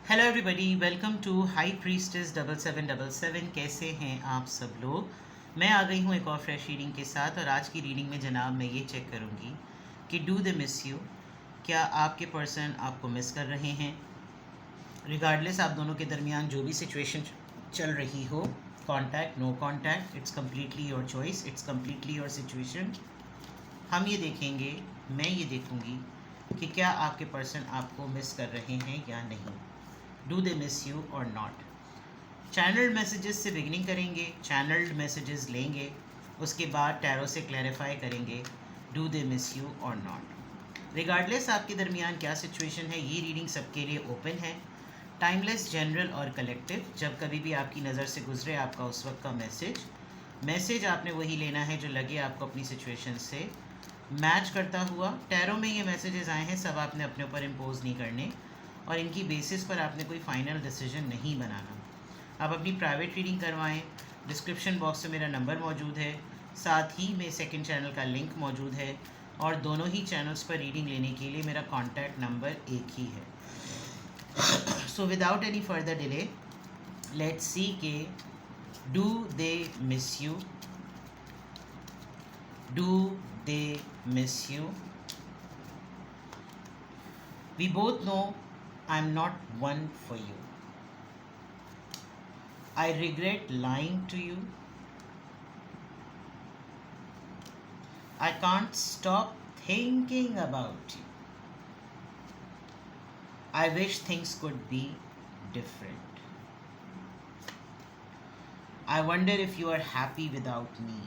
Hello everybody, welcome to high priestess 7777। कैसे हैं आप सब लोग। मैं आ गई हूँ एक और फ्रेश रीडिंग के साथ। और आज की रीडिंग में जनाब मैं ये चेक करूँगी कि डू दे मिस यू। क्या आपके पर्सन आपको मिस कर रहे हैं। रिगार्डलेस आप दोनों के दरमियान जो भी सिचुएशन चल रही हो, contact no contact, it's completely your choice, it's completely your situation. हम ये देखेंगे, मैं ये देखूँगी कि क्या आपके पर्सन आपको मिस कर रहे हैं या नहीं। डू दे मिस यू और नॉट। चैनल्ड मैसेजेस से बिगनिंग करेंगे, चैनल्ड मैसेजेस लेंगे, उसके बाद टैरो से क्लैरिफाई करेंगे डू दे मिस यू और नॉट। रिगार्डलेस आपके दरमियान क्या सिचुएशन है, ये रीडिंग सबके लिए ओपन है। टाइमलेस, जनरल और कलेक्टिव। जब कभी भी आपकी नज़र से गुजरे आपका उस वक्त का मैसेज आपने वही लेना है जो लगे आपको अपनी सिचुएशन से मैच करता हुआ। टैरो में ये मैसेजेस आए हैं, सब आपने अपने ऊपर इम्पोज नहीं करने और इनकी बेसिस पर आपने कोई फ़ाइनल डिसीजन नहीं बनाना। आप अपनी प्राइवेट रीडिंग करवाएं। डिस्क्रिप्शन बॉक्स में मेरा नंबर मौजूद है, साथ ही में सेकंड चैनल का लिंक मौजूद है और दोनों ही चैनल्स पर रीडिंग लेने के लिए मेरा कॉन्टैक्ट नंबर एक ही है। So without any further delay let's see के do they miss you, do they miss you. We both know I'm not one for you. I regret lying to you. I can't stop thinking about you. I wish things could be different. I wonder if you are happy without me.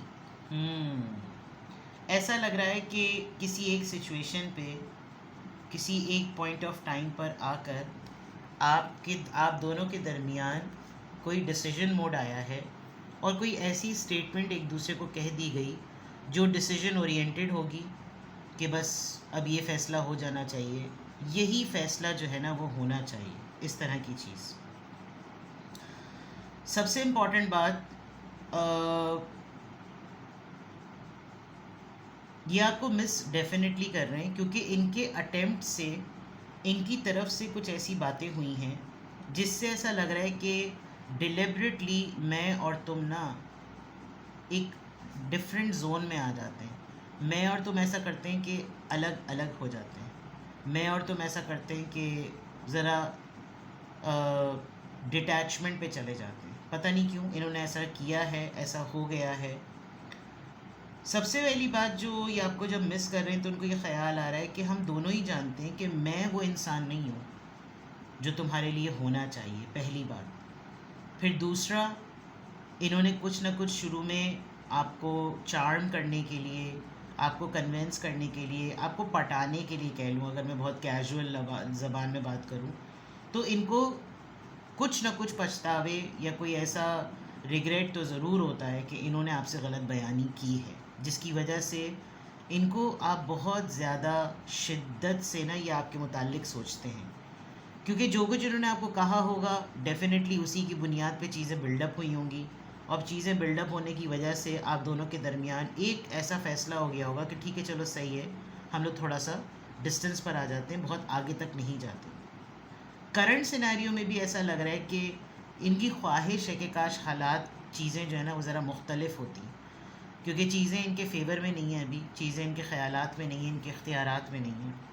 ऐसा लग रहा है कि किसी एक situation पे, किसी एक पॉइंट ऑफ टाइम पर आकर आप दोनों के दरमियान कोई डिसीजन मोड आया है और कोई ऐसी स्टेटमेंट एक दूसरे को कह दी गई जो डिसीजन ओरिएंटेड होगी कि बस अब ये फ़ैसला हो जाना चाहिए, यही फ़ैसला जो है ना वो होना चाहिए, इस तरह की चीज़। सबसे इम्पॉर्टेंट बात, ये आपको मिस डेफिनेटली कर रहे हैं क्योंकि इनके अटेम्प्ट से, इनकी तरफ से कुछ ऐसी बातें हुई हैं जिससे ऐसा लग रहा है कि डिलिबरेटली मैं और तुम ना एक डिफरेंट जोन में आ जाते हैं। मैं और तुम ऐसा करते हैं कि अलग अलग हो जाते हैं। मैं और तुम ऐसा करते हैं कि ज़रा डिटैचमेंट पे चले जाते हैं। पता नहीं क्यों इन्होंने ऐसा किया है, ऐसा हो गया है। सबसे पहली बात जो ये आपको जब मिस कर रहे हैं तो उनको ये ख़्याल आ रहा है कि हम दोनों ही जानते हैं कि मैं वो इंसान नहीं हूँ जो तुम्हारे लिए होना चाहिए, पहली बात। फिर दूसरा, इन्होंने कुछ ना कुछ शुरू में आपको चार्म करने के लिए, आपको कन्विंस करने के लिए, आपको पटाने के लिए कह लूँ अगर मैं बहुत कैजुअल ज़बान में बात करूँ, तो इनको कुछ ना कुछ पछतावे या कोई ऐसा रिग्रेट तो ज़रूर होता है कि इन्होंने आपसे गलत बयानी की है, जिसकी वजह से इनको आप बहुत ज़्यादा शिद्दत से ना ये आपके मुताल्लिक सोचते हैं। क्योंकि जो कुछ इन्होंने आपको कहा होगा डेफिनेटली उसी की बुनियाद पे चीज़ें बिल्डअप हुई होंगी और चीज़ें बिल्डअप होने की वजह से आप दोनों के दरमियान एक ऐसा फ़ैसला हो गया होगा कि ठीक है चलो सही है, हम लोग थोड़ा सा डिस्टेंस पर आ जाते हैं, बहुत आगे तक नहीं जाते। करंट सिनेरियो में भी ऐसा लग रहा है कि इनकी ख्वाहिश है कि काश हालात, चीज़ें जो है ना वो ज़रा मुख्तलिफ होती, क्योंकि चीज़ें इनके फेवर में नहीं हैं, अभी चीज़ें इनके ख़यालात में नहीं हैं, इनके इख्तियारात में नहीं हैं।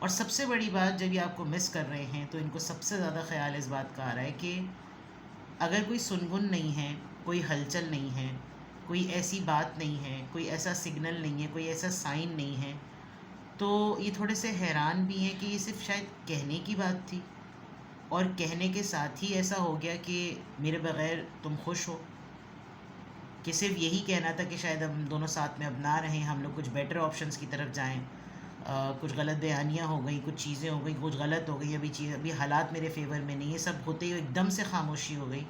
और सबसे बड़ी बात, जब ये आपको मिस कर रहे हैं तो इनको सबसे ज़्यादा ख्याल इस बात का आ रहा है कि अगर कोई सुनगुन नहीं है, कोई हलचल नहीं है, कोई ऐसी बात नहीं है, कोई ऐसा सिग्नल नहीं है, कोई ऐसा साइन नहीं है, तो ये थोड़े से हैरान भी हैं कि ये सिर्फ शायद कहने की बात थी और कहने के साथ ही ऐसा हो गया कि मेरे बग़ैर तुम खुश हो, कि सिर्फ यही कहना था कि शायद हम दोनों साथ में अब ना रहें, हम लोग कुछ बेटर ऑप्शंस की तरफ जाएं। कुछ गलत बयानियाँ हो गई, कुछ चीज़ें हो गई, कुछ गलत हो गई, अभी हालात मेरे फेवर में नहीं है, सब होते ही एकदम से खामोशी हो गई।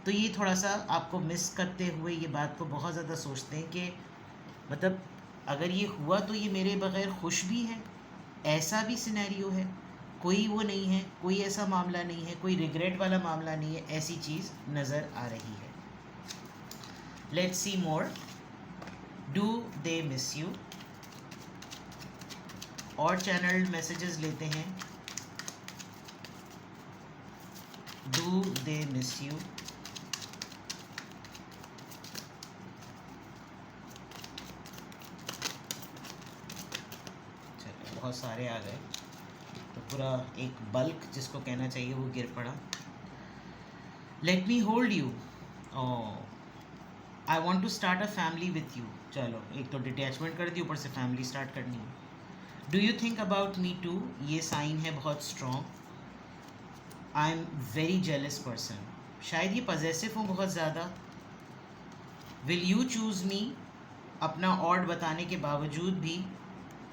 तो ये थोड़ा सा आपको मिस करते हुए ये बात को बहुत ज़्यादा सोचते हैं कि मतलब अगर ये हुआ तो ये मेरे बग़ैर खुश भी है, ऐसा भी सिनेरियो है, कोई वो नहीं है, कोई ऐसा मामला नहीं है, कोई रिग्रेट वाला मामला नहीं है, ऐसी चीज़ नज़र आ रही है। Let's see more. Do they miss you. और चैनल्ड मैसेजेस लेते हैं। Do they miss you? चलो बहुत सारे आ गए, तो पूरा एक बल्क जिसको कहना चाहिए वो गिर पड़ा। Let me hold you, I want to start a family with you. चलो एक तो डिटैचमेंट कर दी, ऊपर से फैमिली स्टार्ट करनी है। Do you think about me too, ये साइन है बहुत strong. I am very jealous person, शायद ये पजेसिव हूँ बहुत ज़्यादा। विल यू चूज़ मी, अपना ऑड बताने के बावजूद भी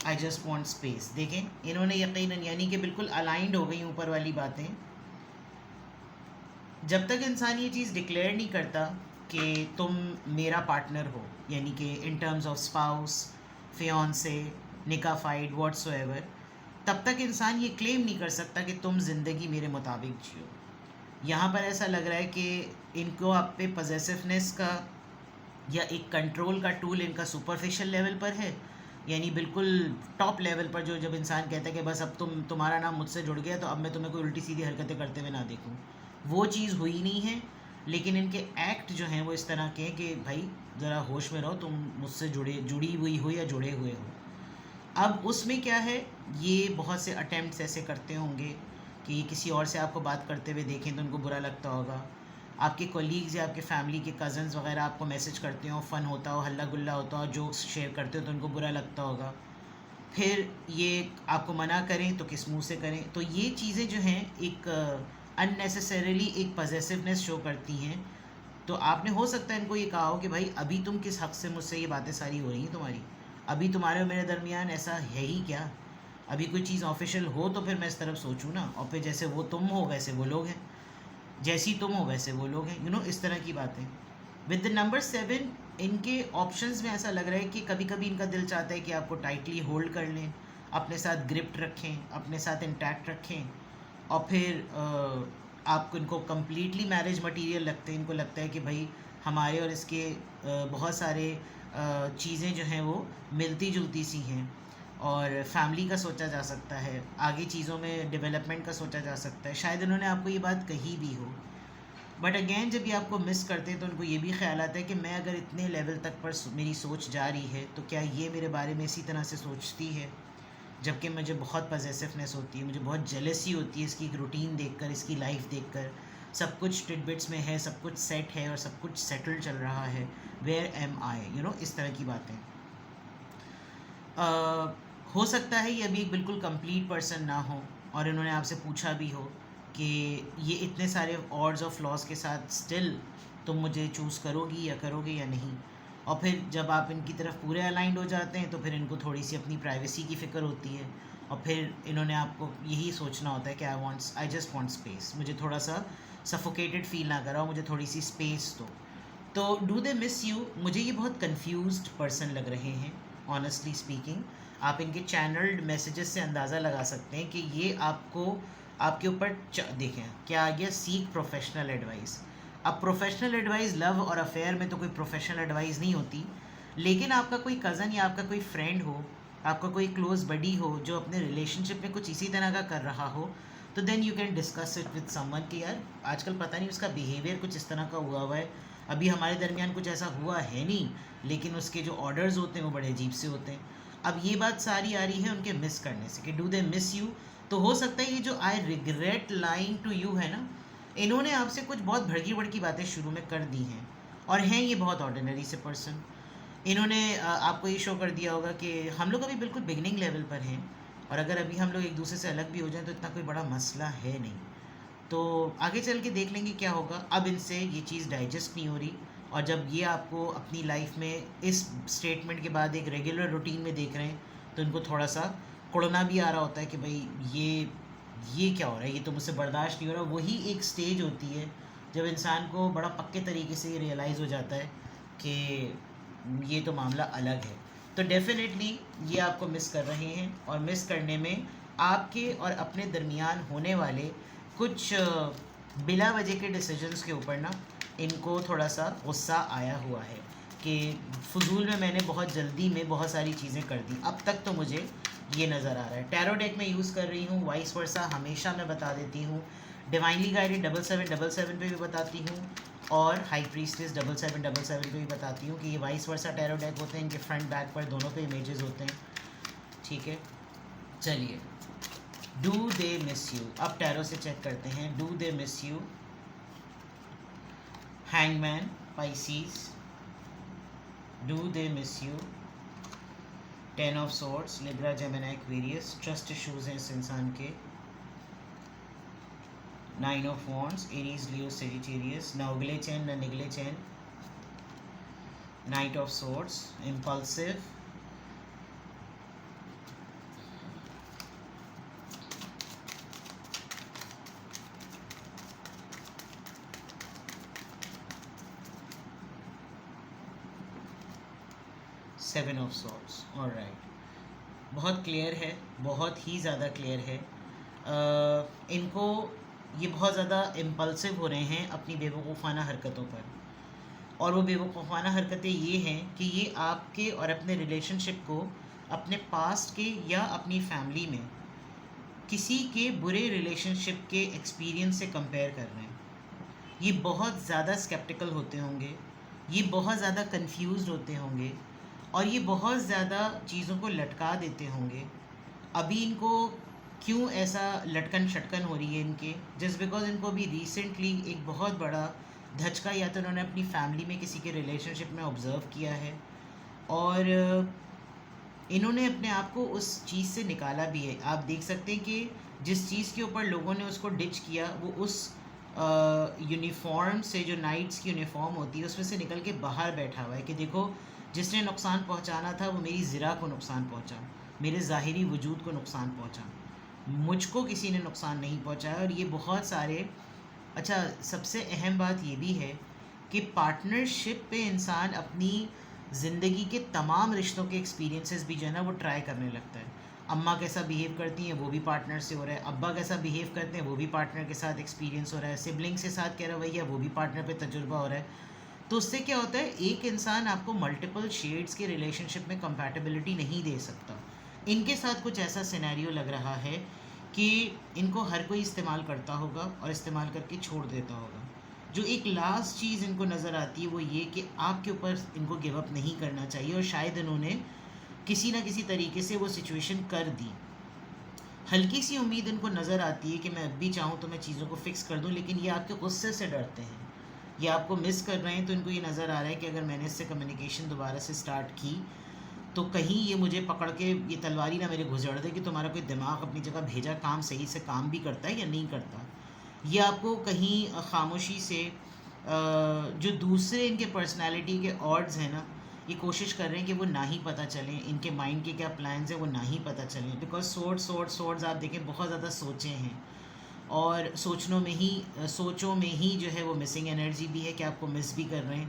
आई जस्ट वॉन्ट स्पेस। देखें इन्होंने यकीनन यानी कि बिल्कुल अलाइंड हो गई ऊपर वाली बातें। जब तक इंसान ये चीज़ डिक्लेयर नहीं करता कि तुम मेरा पार्टनर हो, यानी कि in terms of spouse, fiance, निकाफाइड, व्हाट्सोएवर, तब तक इंसान ये क्लेम नहीं कर सकता कि तुम ज़िंदगी मेरे मुताबिक जियो। यहाँ पर ऐसा लग रहा है कि इनको आप पे पजेसिवनेस का या एक कंट्रोल का टूल इनका सुपरफिशियल लेवल पर है, यानी बिल्कुल टॉप लेवल पर, जो जब इंसान कहता है कि बस अब तुम्हारा नाम मुझसे जुड़ गया तो अब मैं तुम्हें कोई उल्टी सीधी हरकतें करते हुए ना देखूं, वो चीज़ हुई नहीं है। लेकिन इनके एक्ट जो हैं वो इस तरह के हैं कि भाई ज़रा होश में रहो, तुम मुझसे जुड़ी हुई हो या जुड़े हुए हो। अब उसमें क्या है, ये बहुत से अटेम्प्ट्स ऐसे करते होंगे कि किसी और से आपको बात करते हुए देखें तो उनको बुरा लगता होगा। आपके कोलीग्स या आपके फैमिली के कज़न्स वगैरह आपको मैसेज करते हो, फ़न होता हो, हल्ला गुल्ला होता हो, जोक्स शेयर करते हो तो उनको बुरा लगता होगा। फिर ये आपको मना करें तो किस मुंह से करें। तो ये चीज़ें जो हैं एक अननेसेसरीली एक पजेसिवनेस शो करती हैं। तो आपने हो सकता है इनको ये कहा हो कि भाई अभी तुम किस हक़ से मुझसे ये बातें सारी हो रही हैं तुम्हारी, अभी तुम्हारे और मेरे दरमियान ऐसा है ही क्या? अभी कोई चीज़ ऑफिशियल हो तो फिर मैं इस तरफ सोचूं ना, और फिर जैसे वो तुम हो वैसे वो लोग हैं, जैसी तुम हो वैसे वो लोग हैं, इस तरह की बातें। विद द नंबर 7, इनके ऑप्शंस में ऐसा लग रहा है कि कभी कभी इनका दिल चाहता है कि आपको टाइटली होल्ड कर लें, अपने साथ ग्रिप्ट रखें, अपने साथ इंटैक्ट रखें, और फिर आपको इनको कम्प्लीटली मैरिज मटीरियल लगते हैं। इनको लगता है कि भाई हमारे और इसके बहुत सारे चीज़ें जो हैं वो मिलती जुलती सी हैं, और फैमिली का सोचा जा सकता है, आगे चीज़ों में डेवलपमेंट का सोचा जा सकता है। शायद इन्होंने आपको ये बात कही भी हो, बट अगेन जब ये आपको मिस करते हैं तो उनको ये भी ख्याल आता है कि मैं अगर इतने लेवल तक पर मेरी सोच जा रही है तो क्या ये मेरे बारे में इसी तरह से सोचती है। जबकि मुझे बहुत पजेसिवनेस होती है, मुझे बहुत जेलसी होती है इसकी रूटीन देखकर, इसकी लाइफ देखकर। सब कुछ टिडबिट्स में है, सब कुछ सेट है और सब कुछ सेटल चल रहा है। वेयर एम आई, इस तरह की बातें। हो सकता है ये अभी एक बिल्कुल कंप्लीट पर्सन ना हो और इन्होंने आपसे पूछा भी हो कि ये इतने सारे ऑड्स और फ्लॉज के साथ स्टिल तुम मुझे चूज़ करोगी या करोगे या नहीं। और फिर जब आप इनकी तरफ पूरे अलाइंड हो जाते हैं तो फिर इनको थोड़ी सी अपनी प्राइवेसी की फ़िक्र होती है, और फिर इन्होंने आपको यही सोचना होता है कि आई जस्ट वांट स्पेस, मुझे थोड़ा सा सफोकेटेड फील ना कराओ, मुझे थोड़ी सी स्पेस दो। तो डू दे मिस यू, मुझे ये बहुत कन्फ्यूज्ड पर्सन लग रहे हैं ऑनेस्टली स्पीकिंग। आप इनके चैनल्ड मैसेजेस से अंदाज़ा लगा सकते हैं कि ये आपको आपके ऊपर देखें क्या आ गया, सीक प्रोफेशनल एडवाइस। अब प्रोफेशनल एडवाइस लव और अफेयर में तो कोई प्रोफेशनल एडवाइस नहीं होती, लेकिन आपका कोई कज़न या आपका कोई फ्रेंड हो, आपका कोई क्लोज बडी हो जो अपने रिलेशनशिप में कुछ इसी तरह का कर रहा हो, तो then you can discuss it with someone कि यार आजकल पता नहीं उसका बिहेवियर कुछ इस तरह का हुआ है, अभी हमारे दरमियान कुछ ऐसा हुआ है नहीं, लेकिन उसके जो ऑर्डर्स होते हैं वो बड़े अजीब से होते हैं। अब ये बात सारी आ रही है उनके मिस करने से कि डू दे मिस यू। तो हो सकता है ये जो I regret lying to you है ना, इन्होंने आपसे कुछ बहुत भड़की भड़की बातें शुरू में कर दी हैं, और हैं ये बहुत ऑर्डिनरी से पर्सन। इन्होंने आपको ये शो कर दिया होगा कि हम लोग अभी बिल्कुल बिगनिंग लेवल पर हैं, और अगर अभी हम लोग एक दूसरे से अलग भी हो जाएं तो इतना कोई बड़ा मसला है नहीं। तो आगे चल के देख लेंगे क्या होगा। अब इनसे ये चीज़ डाइजेस्ट नहीं हो रही, और जब ये आपको अपनी लाइफ में इस स्टेटमेंट के बाद एक रेगुलर रूटीन में देख रहे हैं तो इनको थोड़ा सा कुड़ना भी आ रहा होता है कि भाई ये क्या हो रहा है, ये तो मुझसे बर्दाश्त नहीं हो रहा। वही एक स्टेज होती है जब इंसान को बड़ा पक्के तरीके से ये रियलाइज़ हो जाता है कि ये तो मामला अलग है। तो डेफिनेटली ये आपको मिस कर रहे हैं, और मिस करने में आपके और अपने दरमियान होने वाले कुछ बिला वजह के डिसीजंस के ऊपर ना इनको थोड़ा सा गुस्सा आया हुआ है कि फजूल में मैंने बहुत जल्दी में बहुत सारी चीज़ें कर दी, अब तक तो मुझे ये नज़र आ रहा है। टैरो डेक मैं यूज़ कर रही हूँ, वाइस वर्सा हमेशा मैं बता देती हूँ। डिवाइनली गाइडेड 7777 पे भी बताती हूँ, और हाई प्रीस्टेस 7777 पे भी बताती हूँ कि ये वाइस वर्सा टैरो डेक होते हैं, इनके फ्रंट बैक पर दोनों पे इमेजेस होते हैं, ठीक है। चलिए, डू दे मिस यू, अब टैरो से चेक करते हैं। Do they miss you, hangman Pisces, do they miss you, 10 of swords Libra Gemini Aquarius, trust issues हैं इस इंसान के, 9 of wands Aries Leo Sagittarius, ना उगले चैन ना निगले चैन, knight of swords impulsive, seven of swords. Alright, बहुत क्लियर है, बहुत ही ज़्यादा क्लियर है। इनको ये बहुत ज़्यादा इम्पल्सिव हो रहे हैं अपनी बेवकूफ़ाना हरकतों पर, और वो बेवकूफ़ाना हरकतें ये हैं कि ये आपके और अपने रिलेशनशिप को अपने पास्ट के या अपनी फैमिली में किसी के बुरे रिलेशनशिप के एक्सपीरियंस से कंपेयर कर रहे हैं। ये बहुत ज़्यादा स्केप्टिकल होते होंगे, ये बहुत ज़्यादा कंफ्यूज्ड होते होंगे, और ये बहुत ज़्यादा चीज़ों को लटका देते होंगे। अभी इनको क्यों ऐसा लटकन शटकन हो रही है इनके, जस्ट बिकॉज इनको अभी रिसेंटली एक बहुत बड़ा धचका या तो उन्होंने अपनी फैमिली में किसी के रिलेशनशिप में ऑब्ज़र्व किया है, और इन्होंने अपने आप को उस चीज़ से निकाला भी है। आप देख सकते हैं कि जिस चीज़ के ऊपर लोगों ने उसको डिच किया, वो उस यूनिफॉर्म से, जो नाइट्स की यूनिफॉर्म होती है उसमें से निकल के बाहर बैठा हुआ है कि देखो, जिसने नुकसान पहुंचाना था वो मेरी ज़िरा को नुकसान पहुंचा, मेरे ज़ाहिरी वजूद को नुकसान पहुंचा, मुझको किसी ने नुकसान नहीं पहुंचाया। और ये बहुत सारे, अच्छा सबसे अहम बात ये भी है कि पार्टनरशिप पे इंसान अपनी ज़िंदगी के तमाम रिश्तों के एक्सपीरियंसेस भी जो है ना वो ट्राई करने लगता है। अम्मा कैसा बिहेव करती हैं वो भी पार्टनर से हो रहा है, अब्बा कैसा बिहेव करते हैं वो भी पार्टनर के साथ एक्सपीरियंस हो रहा है, सिबलिंग्स के साथ क्या रवैया वो भी पार्टनर पे तजुर्बा हो रहा है। तो उससे क्या होता है, एक इंसान आपको मल्टीपल शेड्स के रिलेशनशिप में कंपैटिबिलिटी नहीं दे सकता। इनके साथ कुछ ऐसा सिनेरियो लग रहा है कि इनको हर कोई इस्तेमाल करता होगा और इस्तेमाल करके छोड़ देता होगा। जो एक लास्ट चीज़ इनको नज़र आती है वो ये कि आपके ऊपर इनको गिव अप नहीं करना चाहिए, और शायद इन्होंने किसी ना किसी तरीके से वो सिचुएशन कर दी। हल्की सी उम्मीद इनको नज़र आती है कि मैं अब भी चाहूँ तो मैं चीज़ों को फिक्स कर दूँ, लेकिन ये आपके गुस्से से डरते हैं, ये आपको मिस कर रहे हैं। तो इनको ये नज़र आ रहा है कि अगर मैंने इससे कम्युनिकेशन दोबारा से स्टार्ट की तो कहीं ये मुझे पकड़ के ये तलवारी ना मेरे घुसड़ दे कि तुम्हारा कोई दिमाग अपनी जगह भेजा, काम सही से काम भी करता है या नहीं करता। ये आपको कहीं खामोशी से जो दूसरे इनके पर्सनालिटी के ऑड्स हैं ना, ये कोशिश कर रहे हैं कि वो ना ही पता चलें, इनके माइंड के क्या प्लान्स हैं वो ना ही पता चलें। बिकॉज सोर्ड्स आप देखें बहुत ज़्यादा सोचे हैं, और सोचों में ही जो है वो मिसिंग एनर्जी भी है कि आपको मिस भी कर रहे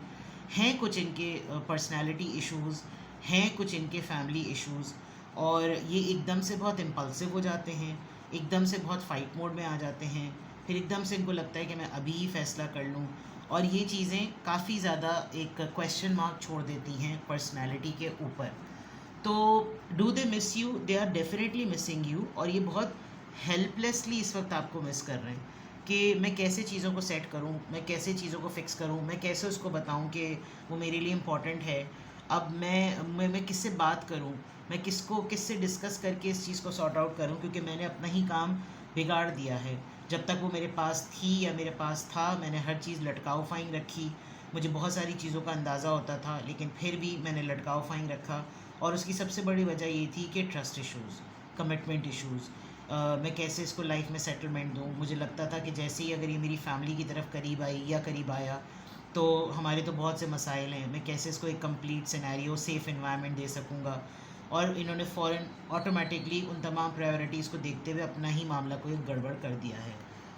हैं कुछ इनके पर्सनालिटी इश्यूज़ हैं, कुछ इनके फैमिली इश्यूज़, और ये एकदम से बहुत इम्पल्सिव हो जाते हैं, एकदम से बहुत फ़ाइट मोड में आ जाते हैं, फिर एकदम से इनको लगता है कि मैं अभी ही फ़ैसला कर लूँ, और ये चीज़ें काफ़ी ज़्यादा एक क्वेश्चन मार्क छोड़ देती हैं पर्सनैलिटी के ऊपर। तो do they miss you, they are definitely missing you, और ये बहुत हेल्पलेसली इस वक्त आपको मिस कर रहे हैं कि मैं कैसे चीज़ों को सेट करूं, मैं कैसे चीज़ों को फ़िक्स करूं, मैं कैसे उसको बताऊं कि वो मेरे लिए इम्पॉर्टेंट है। अब मैं किससे बात करूं, मैं किससे डिस्कस करके इस चीज़ को सॉर्ट आउट करूं, क्योंकि मैंने अपना ही काम बिगाड़ दिया है। जब तक वो मेरे पास थी या मेरे पास था, मैंने हर चीज़ लटकाव फाइंग रखी, मुझे बहुत सारी चीज़ों का अंदाज़ा होता था, लेकिन फिर भी मैंने लटकाव फाइंग रखा, और उसकी सबसे बड़ी वजह ये थी कि ट्रस्ट इश्यूज़, कमिटमेंट इश्यूज़, मैं कैसे इसको लाइफ में सेटलमेंट दूँ। मुझे लगता था कि जैसे ही अगर ये मेरी फैमिली की तरफ करीब आई या करीब आया तो हमारे तो बहुत से मसाइल हैं, मैं कैसे इसको एक कंप्लीट सिनेरियो सेफ़ एनवायरनमेंट दे सकूँगा। और इन्होंने फ़ौरन ऑटोमेटिकली उन तमाम प्रायोरिटीज़ को देखते हुए अपना ही मामला को एक गड़बड़ कर दिया है।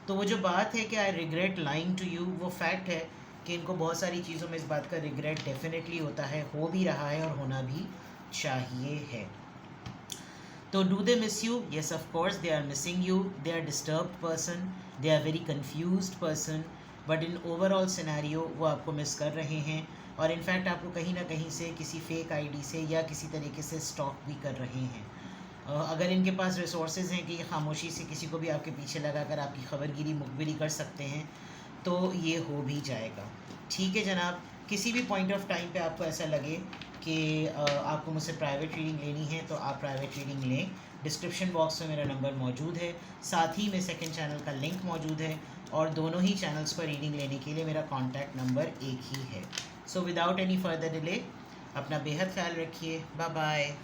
तो वो जो बात है कि I regret lying to you, वो फैक्ट है कि इनको बहुत सारी चीज़ों में इस बात का रिग्रेट डेफिनेटली होता है, हो भी रहा है और होना भी चाहिए है। तो do they miss you? Yes of course they are missing you, they are disturbed person, they are very confused person, but in overall scenario वो आपको मिस कर रहे हैं, और इनफैक्ट आपको कहीं ना कहीं से किसी फेक आईडी से या किसी तरीके से स्टॉक भी कर रहे हैं। अगर इनके पास रिसोर्सेज हैं कि ये खामोशी से किसी को भी आपके पीछे लगाकर आपकी खबरगिरी मुखबिरी कर सकते हैं, तो ये हो भी जाएगा। ठीक है जनाब, किसी भी पॉइंट ऑफ टाइम पे आपको ऐसा लगे कि आपको मुझसे प्राइवेट रीडिंग लेनी है तो आप प्राइवेट रीडिंग लें। डिस्क्रिप्शन बॉक्स में मेरा नंबर मौजूद है, साथ ही में सेकंड चैनल का लिंक मौजूद है, और दोनों ही चैनल्स पर रीडिंग लेने के लिए मेरा कॉन्टैक्ट नंबर एक ही है। So without any further delay अपना बेहद ख्याल रखिए। Bye bye.